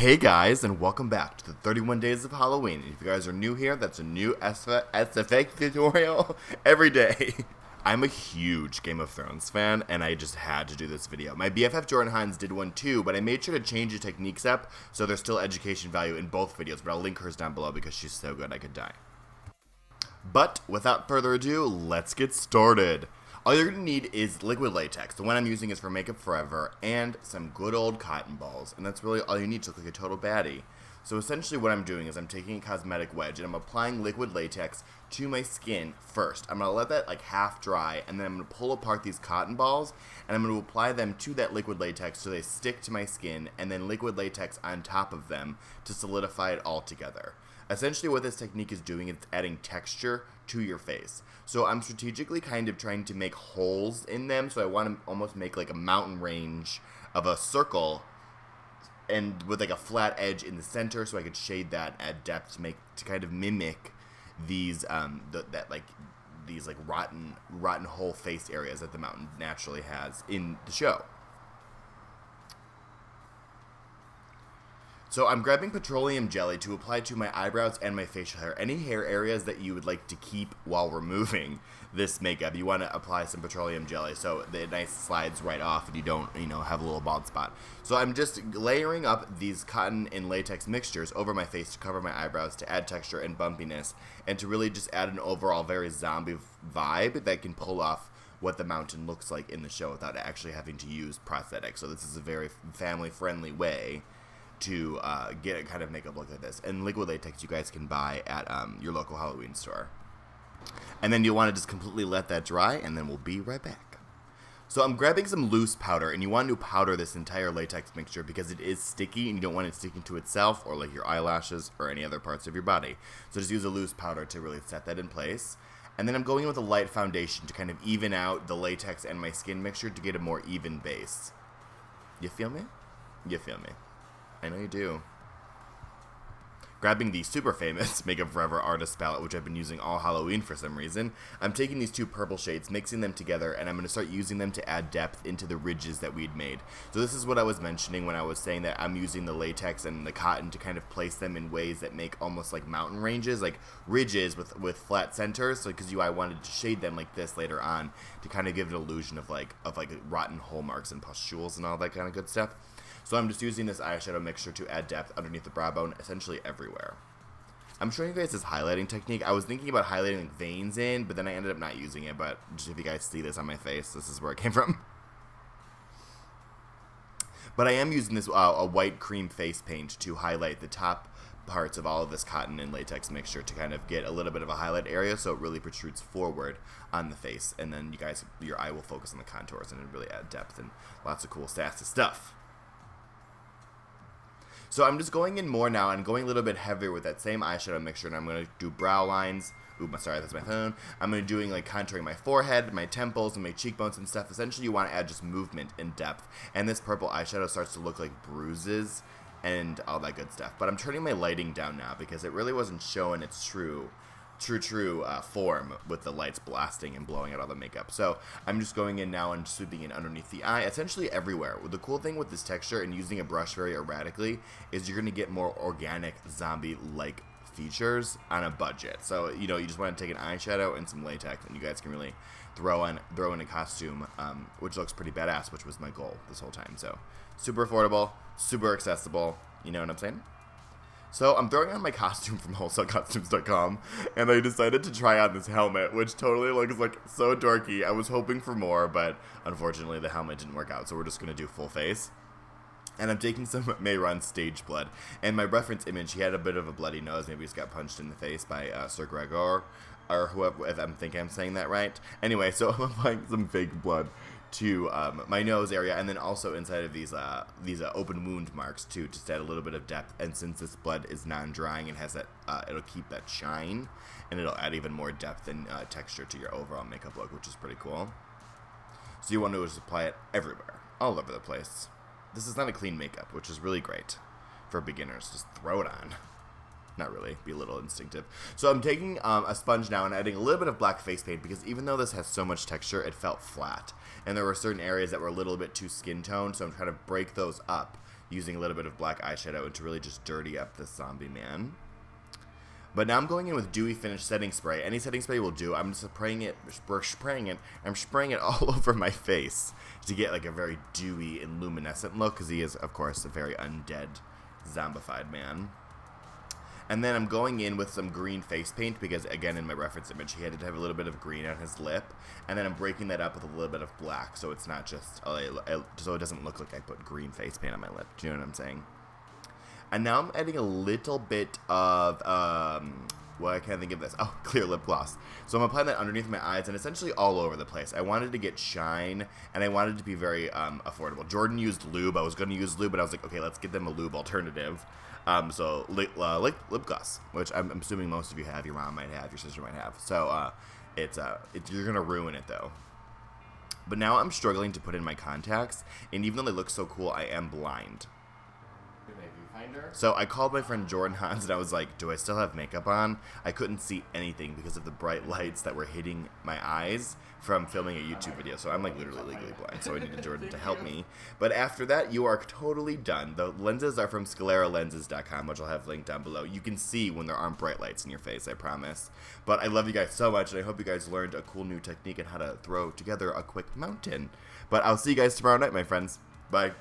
Hey guys, and welcome back to the 31 Days of Halloween. If you guys are new here, that's a new SFX tutorial every day. I'm a huge Game of Thrones fan, and I just had to do this video. My BFF Jordan Hines did one too, but I made sure to change the techniques up so there's still education value in both videos, but I'll link hers down below because she's so good I could die. But without further ado, let's get started. All you're going to need is liquid latex. The one I'm using is for Makeup Forever, and some good old cotton balls. And that's really all you need to look like a total baddie. So essentially what I'm doing is I'm taking a cosmetic wedge and I'm applying liquid latex to my skin first. I'm going to let that like half dry, and then I'm going to pull apart these cotton balls, and I'm going to apply them to that liquid latex so they stick to my skin, and then liquid latex on top of them to solidify it all together. Essentially what this technique is doing is adding texture to your face. So I'm strategically kind of trying to make holes in them, so I want to almost make like a mountain range of a circle, and with like a flat edge in the center, so I could shade that at depth to kind of mimic these these rotten whole face areas that the mountain naturally has in the show. So I'm grabbing petroleum jelly to apply to my eyebrows and my facial hair. Any hair areas that you would like to keep while removing this makeup, you want to apply some petroleum jelly so it nice slides right off and you don't, have a little bald spot. So I'm just layering up these cotton and latex mixtures over my face to cover my eyebrows to add texture and bumpiness, and to really just add an overall very zombie vibe that can pull off what the mountain looks like in the show without actually having to use prosthetics. So this is a very family-friendly way to get a kind of makeup look like this. And liquid latex you guys can buy at your local Halloween store. And then you'll want to just completely let that dry, and then we'll be right back. So I'm grabbing some loose powder, and you want to powder this entire latex mixture because it is sticky and you don't want it sticking to itself or like your eyelashes or any other parts of your body. So just use a loose powder to really set that in place. And then I'm going in with a light foundation to kind of even out the latex and my skin mixture to get a more even base. You feel me? You feel me? I know you do. Grabbing the super famous Makeup Forever Artist Palette, which I've been using all Halloween for some reason, I'm taking these two purple shades, mixing them together, and I'm going to start using them to add depth into the ridges that we'd made. So this is what I was mentioning when I was saying that I'm using the latex and the cotton to kind of place them in ways that make almost like mountain ranges, like ridges with flat centers, because I wanted to shade them like this later on to kind of give an illusion of like rotten hole marks and pustules and all that kind of good stuff. So I'm just using this eyeshadow mixture to add depth underneath the brow bone, essentially everywhere. I'm showing you guys this highlighting technique. I was thinking about highlighting like veins in, but then I ended up not using it. But just if you guys see this on my face, this is where it came from. But I am using this a white cream face paint to highlight the top parts of all of this cotton and latex mixture to kind of get a little bit of a highlight area so it really protrudes forward on the face. And then your eye will focus on the contours and it really add depth and lots of cool sassy stuff. So I'm just going in more now and going a little bit heavier with that same eyeshadow mixture, and I'm going to do brow lines. Oops, sorry, that's my phone. I'm going to doing like contouring my forehead, my temples, and my cheekbones and stuff. Essentially, you want to add just movement and depth, and this purple eyeshadow starts to look like bruises and all that good stuff. But I'm turning my lighting down now because it really wasn't showing its true form with the lights blasting and blowing out all the makeup. So I'm just going in now and sweeping in underneath the eye, essentially everywhere. The cool thing with this texture and using a brush very erratically is you're going to get more organic zombie-like features on a budget. So, you just want to take an eyeshadow and some latex, and you guys can really throw in a costume, which looks pretty badass, which was my goal this whole time. So super affordable, super accessible, you know what I'm saying? So I'm throwing on my costume from wholesalecostumes.com, and I decided to try on this helmet, which totally looks like so dorky. I was hoping for more, but unfortunately the helmet didn't work out, so we're just going to do full face. And I'm taking some Mayron stage blood, and my reference image, he had a bit of a bloody nose, maybe he just got punched in the face by Ser Gregor, or whoever, if I'm saying that right. Anyway, so I'm applying some fake blood to my nose area, and then also inside of these open wound marks too, just to add a little bit of depth. And since this blood is non-drying and has that, it'll keep that shine, and it'll add even more depth and texture to your overall makeup look, which is pretty cool. So you want to just apply it everywhere, all over the place. This is not a clean makeup, which is really great for beginners. Just throw it on. Not really, be a little instinctive. So I'm taking a sponge now and adding a little bit of black face paint, because even though this has so much texture, it felt flat. And there were certain areas that were a little bit too skin toned, so I'm trying to break those up using a little bit of black eyeshadow and to really just dirty up this zombie man. But now I'm going in with Dewy Finish setting spray. Any setting spray will do. I'm just spraying it. I'm spraying it all over my face to get like a very dewy and luminescent look, because he is, of course, a very undead, zombified man. And then I'm going in with some green face paint because, again, in my reference image, he had to have a little bit of green on his lip. And then I'm breaking that up with a little bit of black, so it's not just, so it doesn't look like I put green face paint on my lip. Do you know what I'm saying? And now I'm adding a little bit of, well, I can't think of this. Oh, clear lip gloss. So I'm applying that underneath my eyes and essentially all over the place. I wanted to get shine, and I wanted it to be very affordable. Jordan used lube. I was going to use lube, but I was like, okay, let's get them a lube alternative. So lip gloss, which I'm assuming most of you have. Your mom might have. Your sister might have. So you're going to ruin it, though. But now I'm struggling to put in my contacts, and even though they look so cool, I am blind. So I called my friend Jordan Hans and I was like, do I still have makeup on? I couldn't see anything because of the bright lights that were hitting my eyes from filming a YouTube video. So I'm like literally legally blind, so I needed Jordan to help me. But after that, you are totally done. The lenses are from scleralenses.com, which I'll have linked down below. You can see when there aren't bright lights in your face, I promise. But I love you guys so much, and I hope you guys learned a cool new technique on how to throw together a quick mountain. But I'll see you guys tomorrow night, my friends. Bye.